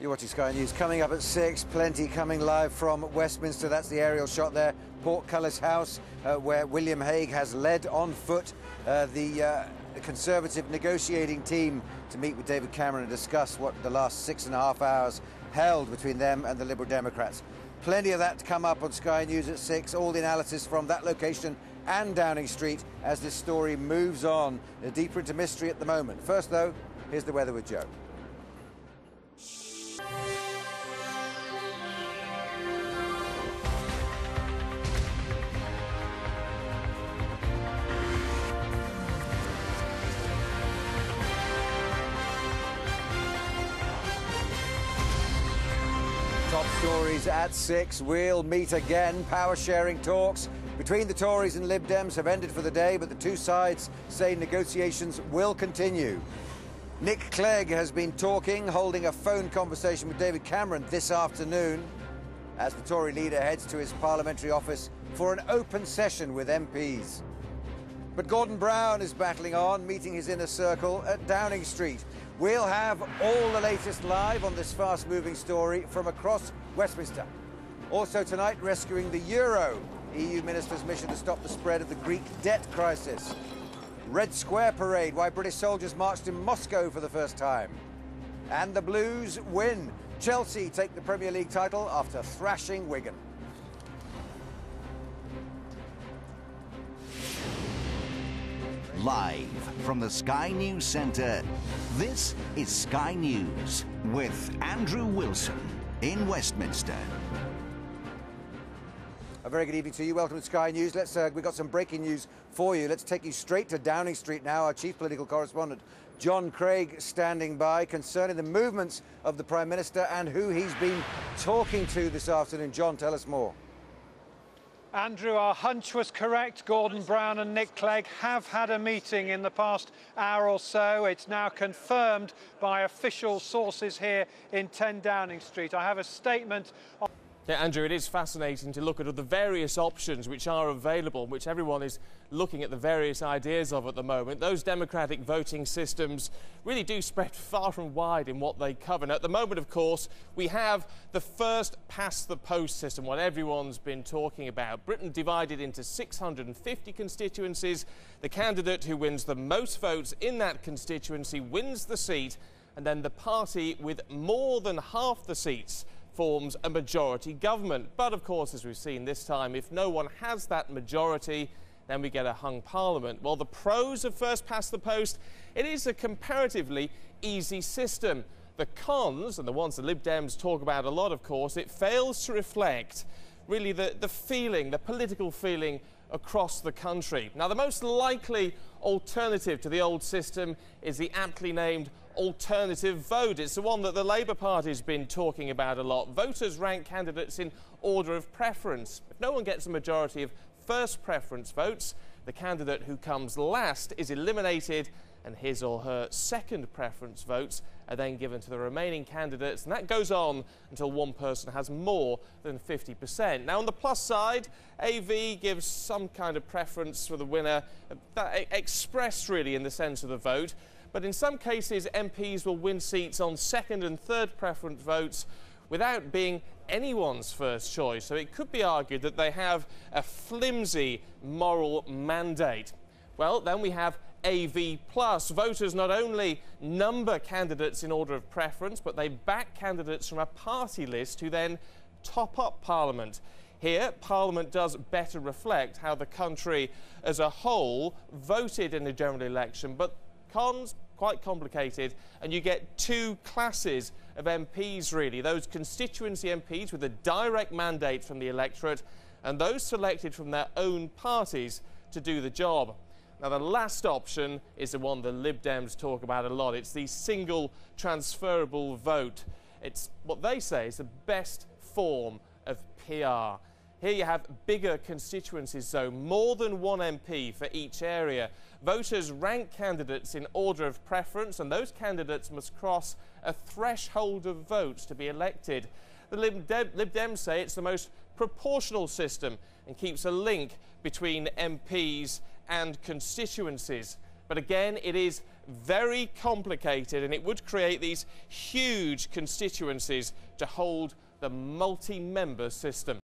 You're watching Sky News. Coming up at 6, plenty coming live from Westminster. That's the aerial shot there. Portcullis House, where William Hague has led on foot the Conservative negotiating team to meet with David Cameron and discuss what the last 6.5 hours held between them and the Liberal Democrats. Plenty of that to come up on Sky News at 6. All the analysis from that location and Downing Street as this story moves on deeper into mystery at the moment. First, though, here's the weather with Joe. Top stories at 6. We'll meet again. Power-sharing talks between the Tories and Lib Dems have ended for the day, but the two sides say negotiations will continue. Nick Clegg has been holding a phone conversation with David Cameron this afternoon as the Tory leader heads to his parliamentary office for an open session with MPs. But Gordon Brown is battling on, meeting his inner circle at Downing Street. We'll have all the latest live on this fast-moving story from across Westminster. Also tonight, rescuing the euro, EU ministers' mission to stop the spread of the Greek debt crisis. Red Square parade, why British soldiers marched in Moscow for the first time. And the Blues win. Chelsea take the Premier League title after thrashing Wigan. Live from the Sky News Centre, this is Sky News with Andrew Wilson in Westminster. A very good evening to you. Welcome to Sky News. We've got some breaking news for you. Let's take you straight to Downing Street now. Our chief political correspondent, John Craig, standing by concerning the movements of the Prime Minister and who he's been talking to this afternoon. John, tell us more. Andrew, our hunch was correct. Gordon Brown and Nick Clegg have had a meeting in the past hour or so. It's now confirmed by official sources here in 10 Downing Street. I have a statement. Yeah, Andrew, it is fascinating to look at the various options which are available, which everyone is looking at the various ideas of at the moment. Those democratic voting systems really do spread far and wide in what they cover. Now, at the moment, of course, we have the first past-the-post system, what everyone's been talking about. Britain divided into 650 constituencies. The candidate who wins the most votes in that constituency wins the seat, and then the party with more than half the seats forms a majority government. But of course, as we've seen this time, if no one has that majority, then we get a hung parliament. Well, the pros of first past the post, it is a comparatively easy system. The cons, and the ones the Lib Dems talk about a lot, of course, it fails to reflect really the feeling, the political feeling across the country. Now, the most likely alternative to the old system is the aptly named alternative vote. It's the one that the Labour Party's been talking about a lot. Voters rank candidates in order of preference. If no one gets a majority of first preference votes, the candidate who comes last is eliminated and his or her second preference votes are then given to the remaining candidates, and that goes on until one person has more than 50%. Now, on the plus side, AV gives some kind of preference for the winner, that expressed really in the sense of the vote. But in some cases, MPs will win seats on second and third preference votes without being anyone's first choice. So it could be argued that they have a flimsy moral mandate. Well, then we have AV+. Voters not only number candidates in order of preference, but they back candidates from a party list who then top up Parliament. Here, Parliament does better reflect how the country as a whole voted in the general election, but cons, quite complicated, and you get two classes of MPs really, those constituency MPs with a direct mandate from the electorate and those selected from their own parties to do the job. Now, the last option is the one the Lib Dems talk about a lot. It's the single transferable vote. It's what they say is the best form of PR. Here you have bigger constituencies, though, more than one MP for each area. Voters rank candidates in order of preference, and those candidates must cross a threshold of votes to be elected. The Lib Dems say it's the most proportional system and keeps a link between MPs and constituencies. But again, it is very complicated, and it would create these huge constituencies to hold the multi-member system.